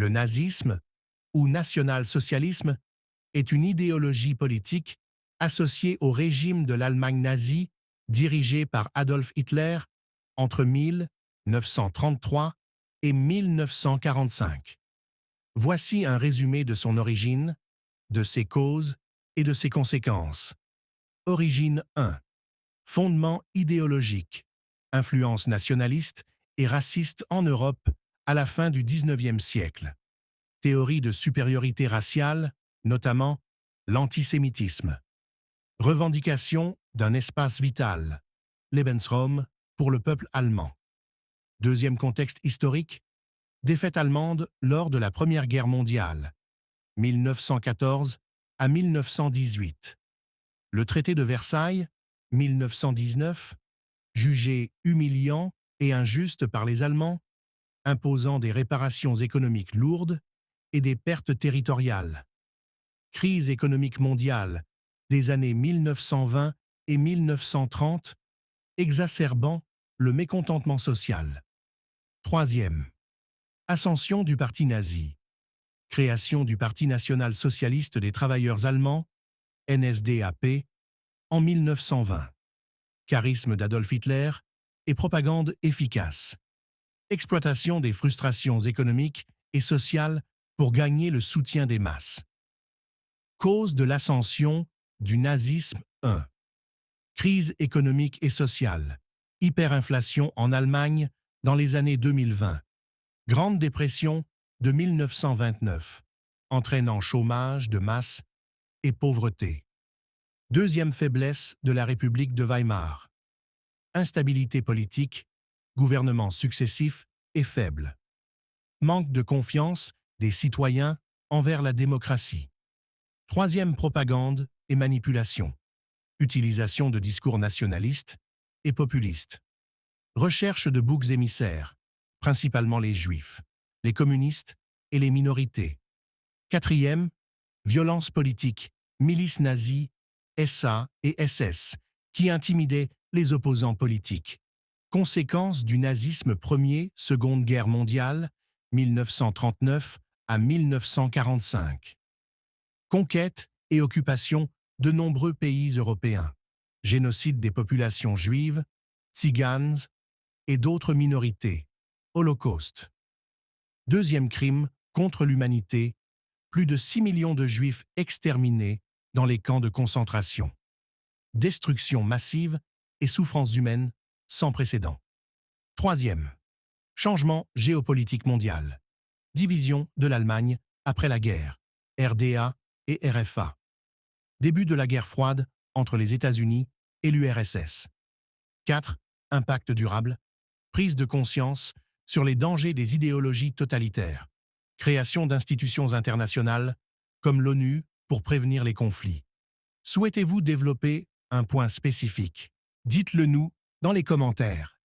Le nazisme, ou national-socialisme, est une idéologie politique associée au régime de l'Allemagne nazie dirigé par Adolf Hitler entre 1933 et 1945. Voici un résumé de son origine, de ses causes et de ses conséquences. Origine 1. Fondement idéologique. Influence nationaliste et raciste en Europe à la fin du XIXe siècle. Théorie de supériorité raciale, notamment l'antisémitisme. Revendication d'un espace vital, Lebensraum, pour le peuple allemand. Deuxième contexte historique, défaite allemande lors de la Première Guerre mondiale, 1914 à 1918. Le traité de Versailles, 1919, jugé humiliant et injuste par les Allemands, imposant des réparations économiques lourdes et des pertes territoriales. Crise économique mondiale des années 1920 et 1930, exacerbant le mécontentement social. Troisième. Ascension du parti nazi. Création du Parti national-socialiste des travailleurs allemands, NSDAP, en 1920. Charisme d'Adolf Hitler et propagande efficace. Exploitation des frustrations économiques et sociales pour gagner le soutien des masses. Cause de l'ascension du nazisme 1. Crise économique et sociale. Hyperinflation en Allemagne dans les années 2020. Grande dépression de 1929, entraînant chômage de masse et pauvreté. Deuxième faiblesse de la République de Weimar. Instabilité politique, gouvernements successifs et faibles. Manque de confiance des citoyens envers la démocratie. Troisième propagande et manipulation. Utilisation de discours nationalistes et populistes. Recherche de boucs émissaires, principalement les juifs, les communistes et les minorités. Quatrième, violence politique, milices nazies, SA et SS, qui intimidaient les opposants politiques. Conséquences du nazisme Seconde Guerre mondiale, 1939 à 1945. Conquête et occupation de nombreux pays européens. Génocide des populations juives, tziganes et d'autres minorités. Holocauste. Deuxième crime contre l'humanité, plus de 6 millions de juifs exterminés dans les camps de concentration. Destruction massive et souffrances humaines sans précédent. Troisième, changement géopolitique mondial. Division de l'Allemagne après la guerre, RDA et RFA. Début de la guerre froide entre les États-Unis et l'URSS. 4. Impact durable. Prise de conscience sur les dangers des idéologies totalitaires. Création d'institutions internationales comme l'ONU pour prévenir les conflits. Souhaitez-vous développer un point spécifique? Dites-le nous dans les commentaires.